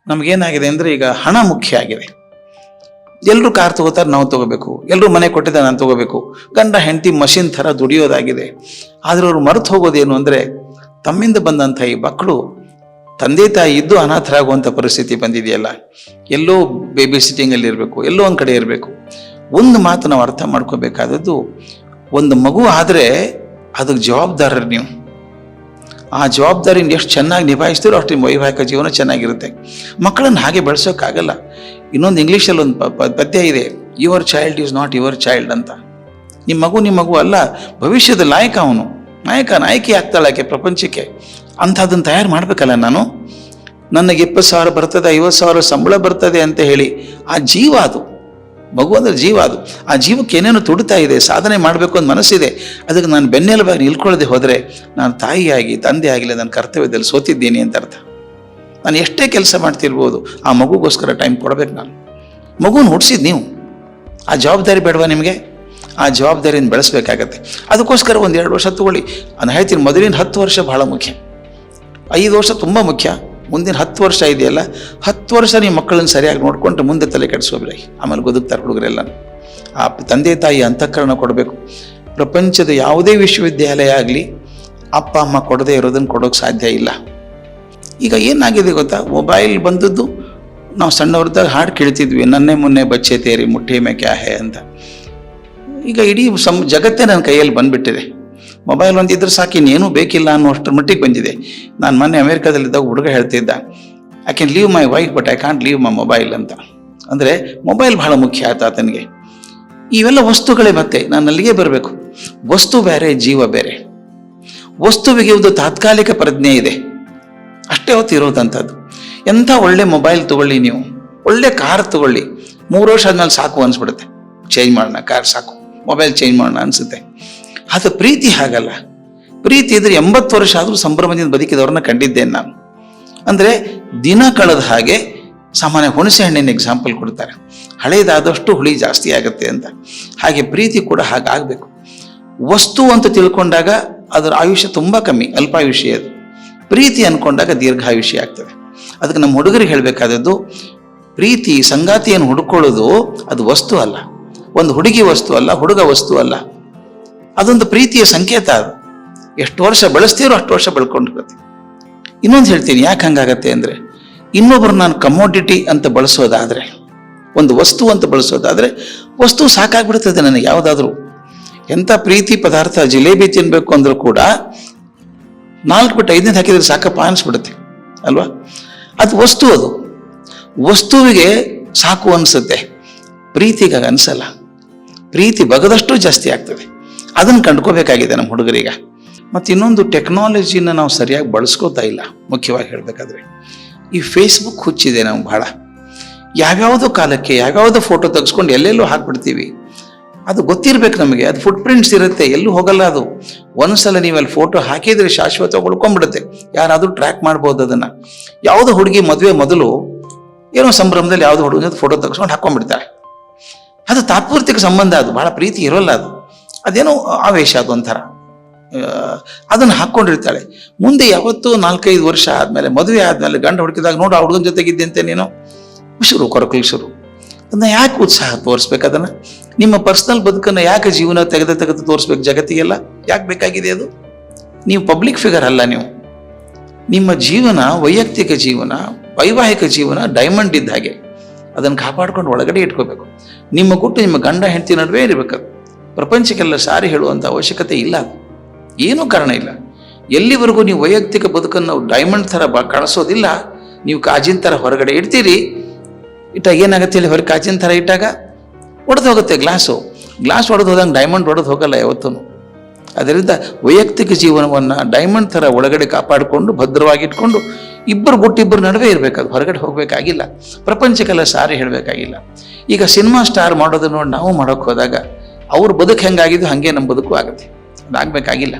ನಮಗೇನಾಗಿದೆ ಅಂದರೆ ಈಗ ಹಣ ಮುಖ್ಯ ಆಗಿದೆ. ಎಲ್ಲರೂ ಕಾರ್ ತಗೋತಾರೆ, ನಾವು ತಗೋಬೇಕು. ಎಲ್ಲರೂ ಮನೆ ಕೊಟ್ಟಿದ್ದಾರೆ, ನಾನು ತಗೋಬೇಕು. ಗಂಡ ಹೆಂಡತಿ ಮಷಿನ್ ಥರ ದುಡಿಯೋದಾಗಿದೆ. ಆದರೆ ಅವರು ಮರೆತು ಹೋಗೋದೇನು ಅಂದರೆ ತಮ್ಮಿಂದ ಬಂದಂಥ ಈ ಮಕ್ಕಳು ತಂದೆ ತಾಯಿ ಇದ್ದು ಅನಾಥರಾಗುವಂಥ ಪರಿಸ್ಥಿತಿ ಬಂದಿದೆಯಲ್ಲ. ಎಲ್ಲೋ ಬೇಬಿ ಸಿಟ್ಟಿಂಗಲ್ಲಿ ಇರಬೇಕು, ಎಲ್ಲೋ ಒಂದು ಕಡೆ ಇರಬೇಕು. ಒಂದು ಮಾತು ನಾವು ಅರ್ಥ ಮಾಡ್ಕೋಬೇಕಾದದ್ದು, ಒಂದು ಮಗು ಆದರೆ ಅದಕ್ಕೆ ಜವಾಬ್ದಾರರು ನೀವು. ಆ ಜವಾಬ್ದಾರಿನ ಎಷ್ಟು ಚೆನ್ನಾಗಿ ನಿಭಾಯಿಸ್ತೀರೋ ಅಷ್ಟು ವೈವಾಹಿಕ ಜೀವನ ಚೆನ್ನಾಗಿರುತ್ತೆ. ಮಕ್ಕಳನ್ನು ಹಾಗೆ ಬೆಳೆಸೋಕ್ಕಾಗಲ್ಲ. ಇನ್ನೊಂದು ಇಂಗ್ಲೀಷಲ್ಲಿ ಒಂದು ಪದ್ಯ ಇದೆ, your child is not your child ಅಂತ. ನಿಮ್ಮ ಮಗು ಅಲ್ಲ, ಭವಿಷ್ಯದ ನಾಯಕ ಅವನು. ನಾಯಕಿ ಆಗ್ತಾಳೆ ಆಕೆ ಪ್ರಪಂಚಕ್ಕೆ. ಅಂಥದ್ದನ್ನು ತಯಾರು ಮಾಡಬೇಕಲ್ಲ ನಾನು. ನನಗೆ 20,000 ಬರ್ತದೆ, 50,000 ಸಂಬಳ ಬರ್ತದೆ ಅಂತ ಹೇಳಿ ಆ ಜೀವ, ಅದು ಮಗು ಅಂದರೆ ಜೀವ, ಅದು ಆ ಜೀವಕ್ಕೆ ಏನೇನು ತುಡಿತಾ ಇದೆ, ಸಾಧನೆ ಮಾಡಬೇಕು ಅಂತ ಮನಸ್ಸಿದೆ. ಅದಕ್ಕೆ ನಾನು ಬೆನ್ನೆಲುಬಾಗಿ ನಿಲ್ಕೊಳ್ಳದೆ ಹೋದರೆ ನಾನು ತಾಯಿಯಾಗಿ ತಂದೆ ಆಗಲಿ ನನ್ನ ಕರ್ತವ್ಯದಲ್ಲಿ ಸೋತಿದ್ದೀನಿ ಅಂತ ಅರ್ಥ. ನಾನು ಎಷ್ಟೇ ಕೆಲಸ ಮಾಡ್ತಿರ್ಬೋದು, ಆ ಮಗುಗೋಸ್ಕರ ಟೈಮ್ ಕೊಡಬೇಕು. ನಾನು ಮಗುನ ಹುಟ್ಟಿಸಿದ್ದು ನೀವು, ಆ ಜವಾಬ್ದಾರಿ ಬೇಡವಾ ನಿಮಗೆ? ಆ ಜವಾಬ್ದಾರಿಯನ್ನು ಬೆಳೆಸಬೇಕಾಗತ್ತೆ. ಅದಕ್ಕೋಸ್ಕರ 1-2 ವರ್ಷ ತಗೊಳ್ಳಿ. ನಾನು ಹೇಳ್ತೀನಿ, ಮೊದಲಿನ 10 ವರ್ಷ ಬಹಳ ಮುಖ್ಯ, 5 ವರ್ಷ ತುಂಬ ಮುಖ್ಯ. ಮುಂದಿನ 10 ವರ್ಷ ಇದೆಯಲ್ಲ, 10 ವರ್ಷ ನೀವು ಮಕ್ಕಳನ್ನು ಸರಿಯಾಗಿ ನೋಡಿಕೊಂಡ್ರೆ ಮುಂದೆ ತಲೆ ಕೆಡಿಸ್ಕೋಬೇಡಿ. ಆಮೇಲೆ ಬದುಕ್ತಾರೆ ಹುಡುಗರೆಲ್ಲ. ಆ ತಂದೆ ತಾಯಿ ಅಂತಃಕರಣ ಕೊಡಬೇಕು. ಪ್ರಪಂಚದ ಯಾವುದೇ ವಿಶ್ವವಿದ್ಯಾಲಯ ಆಗಲಿ ಅಪ್ಪ ಅಮ್ಮ ಕೊಡದೇ ಇರೋದನ್ನು ಕೊಡೋಕ್ಕೆ ಸಾಧ್ಯ ಇಲ್ಲ. ಈಗ ಏನಾಗಿದೆ ಗೊತ್ತಾ, ಮೊಬೈಲ್ ಬಂದದ್ದು, ನಾವು ಸಣ್ಣವ್ರದಾಗ ಹಾಡು ಕೇಳ್ತಿದ್ವಿ, ನನ್ನೆ ಮುನ್ನೆ ಬಚ್ಚೆ ತೇರಿ ಮುಟ್ಟೆ ಮೇ ಕ್ಯಾ ಹೇ ಅಂತ. ಈಗ ಇಡೀ ಜಗತ್ತೇ ನನ್ನ ಕೈಯಲ್ಲಿ ಬಂದುಬಿಟ್ಟಿದೆ. ಮೊಬೈಲ್ ಒಂದಿದ್ರೆ ಸಾಕು, ಇನ್ನೇನೂ ಬೇಕಿಲ್ಲ ಅನ್ನೋಷ್ಟರ ಮಟ್ಟಿಗೆ ಬಂದಿದೆ. ನಾನು ಮೊನ್ನೆ ಅಮೇರಿಕಾದಲ್ಲಿದ್ದಾಗ ಹುಡುಗ ಹೇಳ್ತಿದ್ದ, I can leave my wife but I can't leave my mobile ಅಂತ. ಅಂದರೆ ಮೊಬೈಲ್ ಬಹಳ ಮುಖ್ಯ ಆಯ್ತು ಆತನಿಗೆ. ಇವೆಲ್ಲ ವಸ್ತುಗಳೇ. ಮತ್ತೆ ನಾನು ಅಲ್ಲಿಗೆ ಬರಬೇಕು. ವಸ್ತು ಬೇರೆ, ಜೀವ ಬೇರೆ. ವಸ್ತುವಿಗೆ ಒಂದು ತಾತ್ಕಾಲಿಕ ಪ್ರಜ್ಞೆ ಇದೆ, ಅಷ್ಟೇ ಹೊತ್ತು ಇರೋದಂಥದ್ದು. ಎಂಥ ಒಳ್ಳೆ ಮೊಬೈಲ್ ತಗೊಳ್ಳಿ ನೀವು, ಒಳ್ಳೆ ಕಾರ್ ತಗೊಳ್ಳಿ, 3 ವರ್ಷ ಆದ್ಮೇಲೆ ಸಾಕು ಅನಿಸ್ಬಿಡುತ್ತೆ, ಚೇಂಜ್ ಮಾಡೋಣ, ಕಾರ್ ಸಾಕು, ಮೊಬೈಲ್ ಚೇಂಜ್ ಮಾಡೋಣ ಅನಿಸುತ್ತೆ. ಅದು ಪ್ರೀತಿ ಹಾಗಲ್ಲ. ಪ್ರೀತಿ ಇದ್ರೆ 80 ವರ್ಷ ಆದರೂ ಸಂಭ್ರಮದಿಂದ ಬದುಕಿದವ್ರನ್ನ ಕಂಡಿದ್ದೇನೆ ನಾನು. ಅಂದರೆ ದಿನ ಕಳೆದ ಹಾಗೆ, ಸಾಮಾನ್ಯ ಹುಣಸೆ ಹಣ್ಣಿನ ಎಕ್ಸಾಂಪಲ್ ಕೊಡ್ತಾರೆ, ಹಳೇದಾದಷ್ಟು ಹುಳಿ ಜಾಸ್ತಿ ಆಗುತ್ತೆ ಅಂತ. ಹಾಗೆ ಪ್ರೀತಿ ಕೂಡ ಹಾಗಾಗಬೇಕು. ವಸ್ತು ಅಂತ ತಿಳ್ಕೊಂಡಾಗ ಅದರ ಆಯುಷ್ಯ ತುಂಬ ಕಮ್ಮಿ, ಅಲ್ಪಾಯುಷ್ಯ. ಅದು ಪ್ರೀತಿ ಅಂದ್ಕೊಂಡಾಗ ದೀರ್ಘಾಯುಷ್ಯ ಆಗ್ತದೆ. ಅದಕ್ಕೆ ನಮ್ಮ ಹುಡುಗರಿಗೆ ಹೇಳಬೇಕಾದದ್ದು, ಪ್ರೀತಿ ಸಂಗಾತಿಯನ್ನು ಹುಡುಕೊಳ್ಳೋದು ಅದು ವಸ್ತು ಅಲ್ಲ, ಒಂದು ಹುಡುಗಿ ವಸ್ತು ಅಲ್ಲ, ಹುಡುಗ ವಸ್ತು ಅಲ್ಲ. ಅದೊಂದು ಪ್ರೀತಿಯ ಸಂಕೇತ. ಅದು ಎಷ್ಟು ವರ್ಷ ಬೆಳೆಸ್ತೀರೋ ಅಷ್ಟು ವರ್ಷ ಬೆಳ್ಕೊಂಡಿರುತ್ತೆ. ಇನ್ನೊಂದು ಹೇಳ್ತೀನಿ, ಯಾಕೆ ಹಂಗಾಗತ್ತೆ ಅಂದರೆ, ಇನ್ನೊಬ್ಬರು ನಾನು ಕಮೋಡಿಟಿ ಅಂತ ಬಳಸೋದಾದರೆ, ಒಂದು ವಸ್ತು ಅಂತ ಬಳಸೋದಾದರೆ, ವಸ್ತು ಸಾಕಾಗ್ಬಿಡ್ತದೆ ನನಗೆ. ಯಾವುದಾದ್ರೂ ಎಂಥ ಪ್ರೀತಿ ಪದಾರ್ಥ, ಜಿಲೇಬಿ ತಿನ್ಬೇಕು ಅಂದ್ರೂ ಕೂಡ 4 ಬಿಟ್ಟು 5ನೇ ಹಾಕಿದ್ರೆ ಸಾಕಪ್ಪ ಅನಿಸ್ಬಿಡುತ್ತೆ ಅಲ್ವಾ? ಅದು ವಸ್ತು. ಅದು ವಸ್ತುವಿಗೆ ಸಾಕು ಅನಿಸುತ್ತೆ, ಪ್ರೀತಿಗೆ ಅನಿಸಲ್ಲ. ಪ್ರೀತಿ ಬಗದಷ್ಟು ಜಾಸ್ತಿ ಆಗ್ತದೆ. ಅದನ್ನು ಕಂಡ್ಕೋಬೇಕಾಗಿದೆ ನಮ್ಮ ಹುಡುಗರಿಗೆ. ಮತ್ತು ಇನ್ನೊಂದು, ಟೆಕ್ನಾಲಜಿನ ನಾವು ಸರಿಯಾಗಿ ಬಳಸ್ಕೋತಾ ಇಲ್ಲ. ಮುಖ್ಯವಾಗಿ ಹೇಳಬೇಕಾದ್ರೆ ಈ ಫೇಸ್ಬುಕ್ ಹುಚ್ಚಿದೆ ನಮ್ಗೆ ಬಹಳ. ಯಾವ್ಯಾವುದೋ ಕಾಲಕ್ಕೆ ಯಾವ್ಯಾವುದೋ ಫೋಟೋ ತೆಗೆಸ್ಕೊಂಡು ಎಲ್ಲೆಲ್ಲೋ ಹಾಕ್ಬಿಡ್ತೀವಿ. ಅದು ಗೊತ್ತಿರ್ಬೇಕು ನಮಗೆ, ಅದು ಫುಟ್ ಪ್ರಿಂಟ್ಸ್ ಇರುತ್ತೆ, ಎಲ್ಲೂ ಹೋಗಲ್ಲ ಅದು. ಒಂದ್ಸಲ ನೀವು ಅಲ್ಲಿ ಫೋಟೋ ಹಾಕಿದ್ರೆ ಶಾಶ್ವತ ಉಳ್ಕೊಂಡ್ಬಿಡುತ್ತೆ, ಯಾರಾದರೂ ಟ್ರ್ಯಾಕ್ ಮಾಡ್ಬೋದು ಅದನ್ನು. ಯಾವುದೋ ಹುಡುಗಿ ಮದುವೆ ಮೊದಲು ಏನೋ ಸಂಭ್ರಮದಲ್ಲಿ ಯಾವುದೋ ಹುಡುಗ ಫೋಟೋ ತೆಗೆಸ್ಕೊಂಡು ಹಾಕ್ಕೊಂಡ್ಬಿಡ್ತಾರೆ. ಅದು ತಾತ್ಪೂರ್ತಿಕ ಸಂಬಂಧ, ಅದು ಬಹಳ ಪ್ರೀತಿ ಇರೋಲ್ಲ. ಅದೇನೋ ಆವೇಶ, ಅದೊಂಥರ. ಅದನ್ನು ಹಾಕ್ಕೊಂಡಿರ್ತಾಳೆ. ಮುಂದೆ ಯಾವತ್ತೂ 4-5 ವರ್ಷ ಆದಮೇಲೆ, ಮದುವೆ ಆದಮೇಲೆ ಗಂಡ ಹುಡುಕಿದಾಗ, ನೋಡು ಆ ಹುಡುಗನ ಜೊತೆಗಿದ್ದಂತೆ ನೀನು, ಶುರು ಕೊರಕಲು ಶುರು. ಅದನ್ನ ಯಾಕೆ ಉತ್ಸಾಹ ತೋರಿಸ್ಬೇಕು? ಅದನ್ನು ನಿಮ್ಮ ಪರ್ಸನಲ್ ಬದುಕನ್ನು ಯಾಕೆ ಜೀವನ ತೆಗೆದು ತೋರಿಸ್ಬೇಕು ಜಗತ್ತಿಗೆಲ್ಲ? ಯಾಕೆ ಬೇಕಾಗಿದೆ ಅದು? ನೀವು ಪಬ್ಲಿಕ್ ಫಿಗರ್ ಅಲ್ಲ. ನೀವು ನಿಮ್ಮ ಜೀವನ, ವೈಯಕ್ತಿಕ ಜೀವನ, ವೈವಾಹಿಕ ಜೀವನ ಡೈಮಂಡ್ ಇದ್ದ ಹಾಗೆ. ಅದನ್ನು ಕಾಪಾಡ್ಕೊಂಡು ಒಳಗಡೆ ಇಟ್ಕೋಬೇಕು. ನಿಮ್ಮ ಗುಟ್ಟು ನಿಮ್ಮ ಗಂಡ ಹೆಂಡತಿ ನಡುವೆ ಇರಬೇಕು. ಪ್ರಪಂಚಕ್ಕೆಲ್ಲ ಸಾರಿ ಹೇಳುವಂಥ ಅವಶ್ಯಕತೆ ಇಲ್ಲ. ಅದು ಏನೂ ಕಾರಣ ಇಲ್ಲ. ಎಲ್ಲಿವರೆಗೂ ನೀವು ವೈಯಕ್ತಿಕ ಬದುಕನ್ನು ಡೈಮಂಡ್ ಥರ ಕಾಣಿಸೋದಿಲ್ಲ, ನೀವು ಕಾಜಿನ ಥರ ಹೊರಗಡೆ ಇಡ್ತೀರಿ. ಇಟ್ಟಾಗ ಏನಾಗುತ್ತೆ ಹೇಳಿ, ಹೊರಗೆ ಕಾಜಿನ ಥರ ಇಟ್ಟಾಗ ಒಡೆದು ಹೋಗುತ್ತೆ ಗ್ಲಾಸ್ ಒಡೆದು ಹೋದಂಗೆ ಡೈಮಂಡ್ ಒಡೆದು ಹೋಗಲ್ಲ ಯಾವತ್ತೂ. ಅದರಿಂದ ವೈಯಕ್ತಿಕ ಜೀವನವನ್ನು ಡೈಮಂಡ್ ಥರ ಒಳಗಡೆ ಕಾಪಾಡಿಕೊಂಡು ಭದ್ರವಾಗಿಟ್ಕೊಂಡು ಇಬ್ಬರು ಗುಟ್ಟಿಬ್ಬರು ನಡುವೆ ಇರಬೇಕು. ಅದು ಹೊರಗಡೆ ಹೋಗಬೇಕಾಗಿಲ್ಲ, ಪ್ರಪಂಚಕ್ಕೆಲ್ಲ ಸಾರಿ ಹೇಳಬೇಕಾಗಿಲ್ಲ. ಈಗ ಸಿನಿಮಾ ಸ್ಟಾರ್ ಮಾಡೋದನ್ನು ನೋಡಿ ನಾವು ಮಾಡೋಕ್ಕೆ ಹೋದಾಗ ಅವ್ರ ಬದುಕು ಹೆಂಗಾಗಿದ್ದು ಹಾಗೆ ನಮ್ಮ ಬದುಕು ಆಗುತ್ತೆ. ಅದಾಗಬೇಕಾಗಿಲ್ಲ.